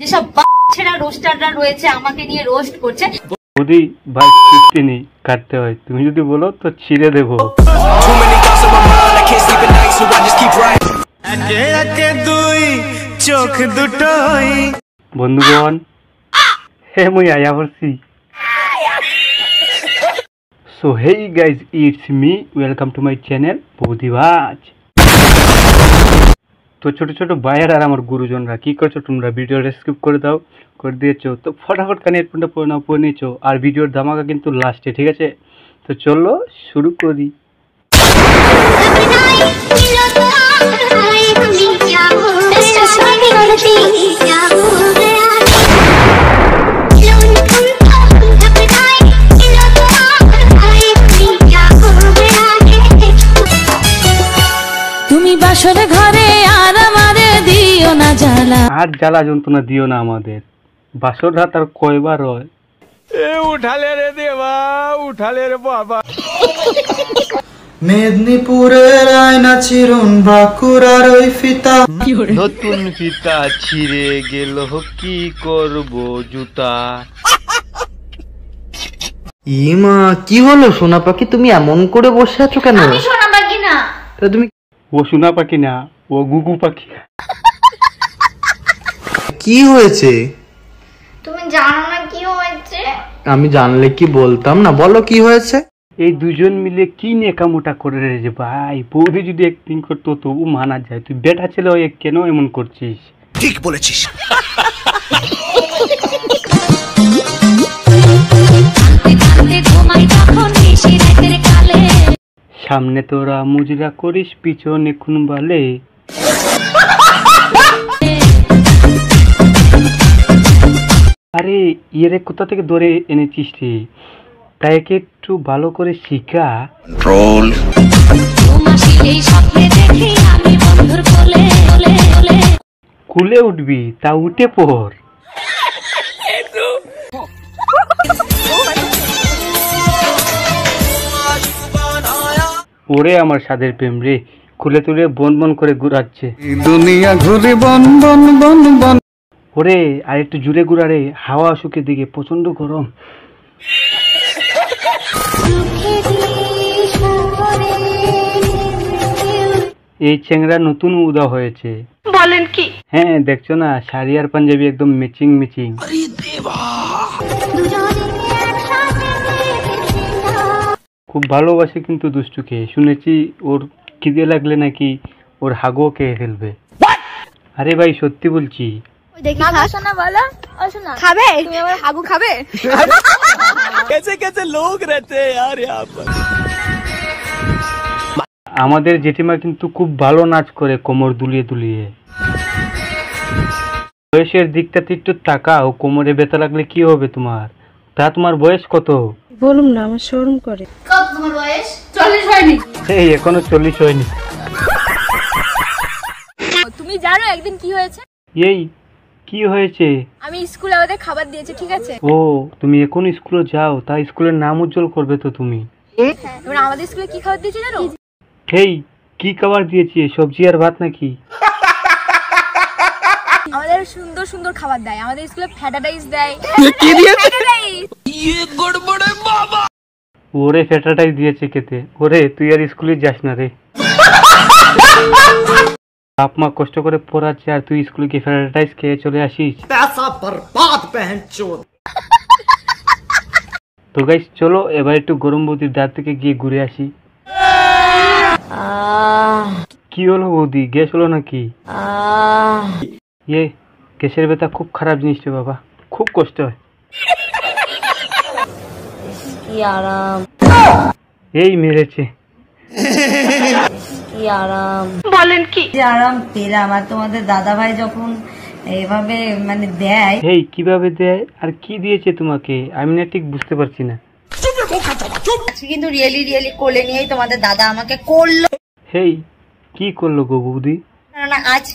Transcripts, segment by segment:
যেসব ছেড়া রোস্টাররা রয়েছে আমাকে নিয়ে রোস্ট করছে। বৌদি ভাই কিস্তি নেই কাটতে হয়, তুমি যদি বলো তো ছিঁড়ে দেবো। চোখ দুটোই বন্ধুগণ হে মুই আয়া পড়ছি। So hey guys, it's me, welcome to my channel বৌদি ভাজ। তো ছোট ছোট ভাইয়ের আর আমার গুরুজনরা কি করছো তোমরা? ভিডিওটা স্কিপ করে দাও, করে দিয়েছো তো ফটাফট কানে হেডফোনটা পরে নাও, পরে নিয়েছো। আর ভিডিওর ধামাকা কিন্তু লাস্টে, ঠিক আছে? তো চলো শুরু করি। তুমি বাসর ঘরে আর আমারে দিও না জ্বালা, আর জ্বালা যন্ত্রণা দিও না আমাদের। বাসর রাত আর কয়বার হয়? উঠালে রে দেবা, উঠালে রে বাবা। মেদিনীপুরের আয়না চিরুন বাঁকুড়ার ওই ফিতা, নতুন ফিতা ছিঁড়ে গেল কি করব জুতা। ইমা কি হলো সোনা পাখি, তুমি এমন করে বসে আছো কেন? আমি সোনা পাখি না। তা তুমি ও সোনা পাখি না, ও গুগু পাখি। কি হয়েছে? তুমি জানো না কি হয়েছে? আমি জানলে কি বলতাম না, বলো কি হয়েছে? এই দুজন মিলে কি নেকামোটা করে রে যে ভাই। বৌদি যদি অ্যাক্টিং করতো তবু মানা যায়, তুই বেটা ছেলে হয়ে কেন এমন করছিস? ঠিক বলেছিস। সামনে তোরা মুজরা করিস, পিছনে খুন বালে। আরে ইয়েরে কোথা থেকে ধরে এনেছিস রে? তাই একে একটু ভালো করে শিখা। কুলে উঠবি তা উঠে পড়। ওরে আমার সাদের প্রেম রে, খুলে তুলে বন বন করে ঘুরাচ্ছে দুনিয়া ঘুরে বন বন বন বন। ওরে আর একটু জুড়ে ঘুরা রে, হাওয়া শুকে দিকে প্রচন্ড গরম। এই চ্যাংড়া নতুন উদা হয়েছে। বলেন কি? হ্যাঁ দেখছো না, শাড়ি আর পাঞ্জাবি একদম ম্যাচিং ম্যাচিং। খুব ভালোবাসে কিন্তু দুষ্টুকে, শুনেছি ওর খিদে লাগলে নাকি ওর হাগও খেয়ে ফেলবে। আরে ভাই সত্যি বলছি। আমাদের জেঠিমা কিন্তু খুব ভালো নাচ করে, কোমর দুলিয়ে দুলিয়ে। বয়সের দিকটাতে একটু তাকাও, কোমরে ব্যথা লাগলে কি হবে তোমার? তা তোমার বয়স কত? বলুন না, আমার শরম করে। কত তোমার বয়স? 40 হয়নি। এই এখনো 40 হয়নি। তুমি জানো একদিন কি হয়েছে? এই কি হয়েছে? আমি স্কুলে আমাদের খাবার দিয়েছে, ঠিক আছে? ও তুমি এখন স্কুলে যাও, তা স্কুলের নাম উজ্জ্বল করবে তো তুমি। এবার আমাদের স্কুলে কি খাবার দিয়েছে জানো? এই কি খাবার দিয়েছে? সবজি আর ভাত নাকি? আমাদের সুন্দর সুন্দর খাবার দেয়, আমাদের স্কুলে ফ্রাইড রাইস দেয়। কি দিয়েছে? ওরে ফ্যাটাটাই দিয়েছে খেতে। ওরে তুই আর স্কুলে যাস না রে। বাপ মা কষ্ট করে পড়াচ্ছে আর তুই স্কুলে গিয়ে ফ্যাটাটাইজ খেয়ে চলে আসিস। তো গাইস চলো এবার একটু গরম বৌদির দাঁত থেকে গিয়ে ঘুরে আসি। কি হলো বৌদি, গ্যাস হলো নাকি? গ্যাসের ব্যথা খুব খারাপ জিনিস রে বাবা, খুব কষ্ট হয়। কি আরাম, এই মেরেছে। কি আরাম। বলেন কি? আরাম পেলাম। আর তোমাদের দাদা ভাই যখন এভাবে মানে দেয়। এই কিভাবে দেয় আর কি দিয়েছে তোমাকে? আমি না ঠিক বুঝতে পারছি না। কিন্তু রিয়েলি রিয়েলি কোলে নিয়েই তোমাদের দাদা আমাকে করলো। হেই কি করলো গো বৌদি? না আজ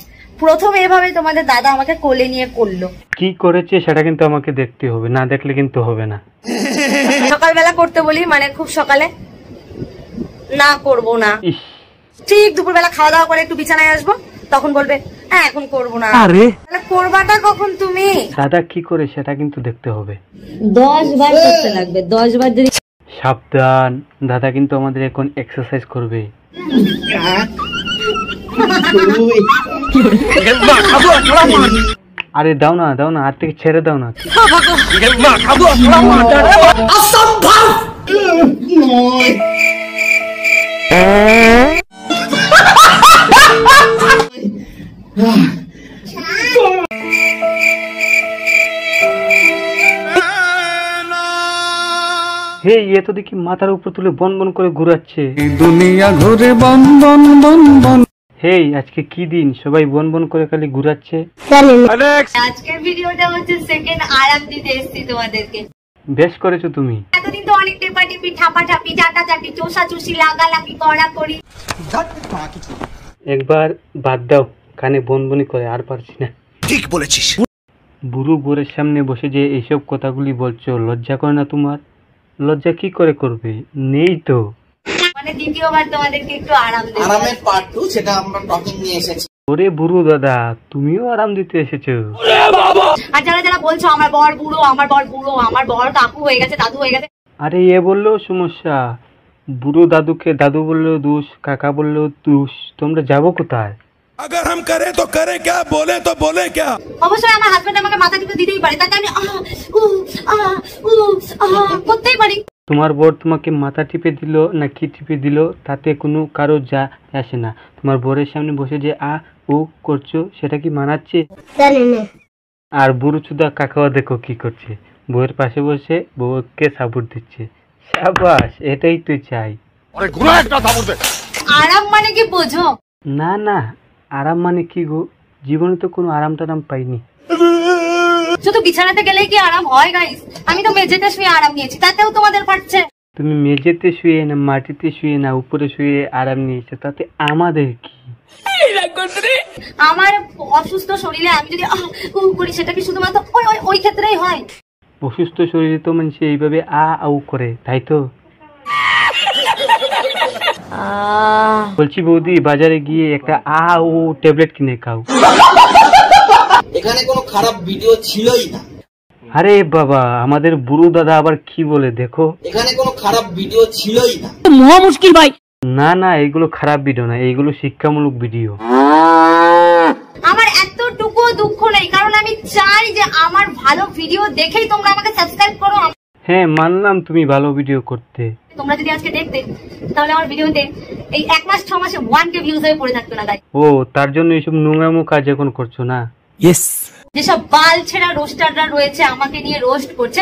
প্রথম এভাবে তোমাদের দাদা আমাকে কোলে নিয়ে করলো। কি করেছে সেটা কিন্তু আমাকে দেখতে হবে, না দেখলে কিন্তু হবে না। সকালবেলা করতে বলি, মানে খুব সকালে না করবো না, ইস ঠিক দুপুরবেলা খাওয়া দাওয়া করে একটু বিছানায় আসবো, তখন বলবে এখন করবো না। আরে তাহলে করবাটা কখন তুমি? দাদা কি করে সেটা কিন্তু দেখতে হবে। 10 বার করতে লাগবে, 10 বার যদি। সাবধান, দাদা কিন্তু আমাদের এখন এক্সারসাইজ করবে। আরে দাও না দাও না, হাত থেকে ছেড়ে দাও না। হে, এ তো দেখি মাথার উপর তুলে বন বন করে ঘুরাচ্ছে। দুনিয়া ঘুরে বন বন বন বন। হে, আজকে কি দিন, সবাই বন বন করে খালি ঘুরাচ্ছে। আজকের ভিডিওটা হচ্ছে সেকেন্ড আরাম দিতে এসেছি তোমাদেরকে। বেশ করেছো তুমি। এতদিন তো অনেক টেপাটিপি ঠাপাঠাপি চাটাচাটি চোষাচুষি লাগালাগি করি। একবার বাদ দাও, কানে বনবনি করে আর পারছি না। ঠিক বলেছিস। বুড়ো বোরের সামনে বসে যে এইসব কথাগুলি বলছো, লজ্জা করে না তোমার? লজ্জা কি করে করবে, নেই তো। মানে দ্বিতীয়বার তোমাদেরকে একটু আরাম দেব। আরামের পার্ট 2 সেটা আমরা টকিং নিয়ে এসেছি। ওরে বুড়ো দাদা, তুমিও আরাম দিতে এসেছো। আর যারা যারা বলছো আমার বর বুড়ো, আমার বর বুড়ো, আমার বর কাকু হয়ে গেছে, দাদু হয়ে গেছে। আরে এ বললেও সমস্যা, বুড়ো দাদুকে দাদু বললেও দোষ, কাকা বললেও দোষ। তোমরা যাবো কোথায়? अगर हम करें तो करें क्या, बोले तो बोले क्या। অবশ্যই আমার হাজবেন্ড আমাকে মাথা টিপে দিতেই পারে, তাতে আমি করতেই পারি। তোমার বর তোমাকে মাথা টিপে দিল না কি টিপে দিল, তাতে কোনো কারো যা আসে না। তোমার বরের সামনে বসে যে ও করছো, সেটা কি মানাচ্ছে? আর বুড়ো চুদা কাকাও দেখো কি করছে, বউয়ের পাশে বসে বউকে সাপোর্ট দিচ্ছে। সাবাস, এটাই তো চাই। আরাম মানে কি বোঝো? না না, আরাম মানে কি গো, জীবনে তো কোনো আরাম টারাম পাইনি। শুধু বিছানাতে গেলেই কি আরাম হয় গাইস? আমি তো মেঝেতে শুয়ে আরাম নিয়েছি, তাতেও তোমাদের পারছে। তুমি মেঝেতে শুয়ে না মাটিতে শুয়ে না উপরে শুয়ে আরাম নিয়েছো, তাতে আমাদের কি? আমার অসুস্থ শরীরে আমি যদি করি, সেটা কি শুধুমাত্র ওই ক্ষেত্রেই হয়? অসুস্থ শরীরে তো মানুষ এইভাবে আউ করে, তাই তো? বলছি বৌদি, বাজারে গিয়ে একটা ও ট্যাবলেট কিনে খাও। এখানে কোনো খারাপ ভিডিও ছিলই না। আরে বাবা, আমাদের বুড়ো দাদা আবার কি বলে দেখো। এখানে কোনো খারাপ ভিডিও ছিলই না। মহা মুশকিল ভাই। না না, এইগুলো খারাপ ভিডিও না, এইগুলো শিক্ষামূলক ভিডিও। আমার এতটুকু দুঃখ নেই, কারণ আমি চাই যে আমার ভালো ভিডিও দেখেই তোমরা আমাকে সাবস্ক্রাইব করো। হ্যাঁ, মানলাম তুমি ভালো ভিডিও করতে। তোমরা যদি আজকে দেখতে, তাহলে আমার ভিডিওতে এই 1 মাস 6 মাসে 1K ভিউজ হয়ে পড়ে থাকতো না গাইস। ও, তার জন্য এইসব নোংরামো কাজ এখন করছো না? যেসব বাল ছেঁড়া রোস্টাররা রয়েছে আমাকে নিয়ে রোস্ট করছে।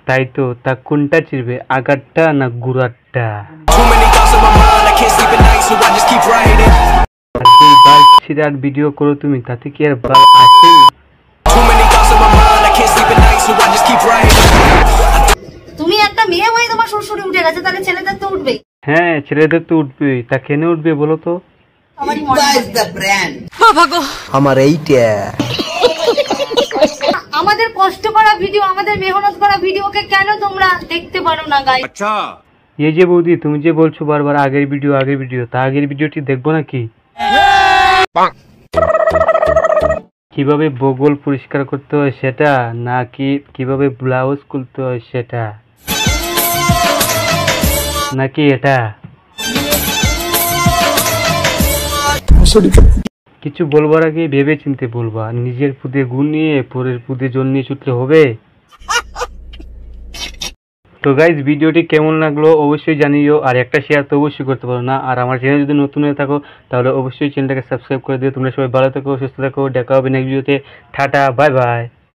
তাই তো, তা কোনটা চিরবে, আগারটা না গুড়ারটা? বাল ছিঁড়ার ভিডিও করো তুমি, তাতে কি আর বাল আসে? তুমি একটা মেয়ে হয়ে তোমার শ্বশুরে উঠে গেছে, তাহলে ছেলেদের তো উঠবেই। হ্যাঁ, ছেলেদের তো উঠবে, তা কেন উঠবে বলো তো? আমারই মনে হয়। আমার এইটা আমাদের কষ্ট করা ভিডিও, আমাদের মেহনত করা ভিডিওকে কেন তোমরা দেখতে পারো না গাইস? এই যে বৌদি, তুমি যে বলছো বারবার আগের ভিডিও, তা আগের ভিডিওটি দেখবো নাকি? কিভাবে বগল পরিষ্কার করতে হয় সেটা, নাকি কিভাবে ব্লাউজ খুলতে হয় সেটা, নাকি এটা? কিছু বলবার আগে ভেবে চিনতে বলবা, নিজের পুদে গুণ নিয়ে পরের পুদে জল নিয়ে ছুটলে হবে? তো গাইজ, ভিডিওটি কেমন লাগলো অবশ্যই জানিও, আর একটা শেয়ার তো অবশ্যই করতে পারো না। আর আমার চ্যানেল যদি নতুন হয়ে থাকো, তাহলে অবশ্যই চ্যানেলটাকে সাবস্ক্রাইব করে দিও। তোমরা সবাই ভালো থাকো, সুস্থ থাকো, দেখা হবে নেক্সট ভিডিওতে। Tata, bye bye.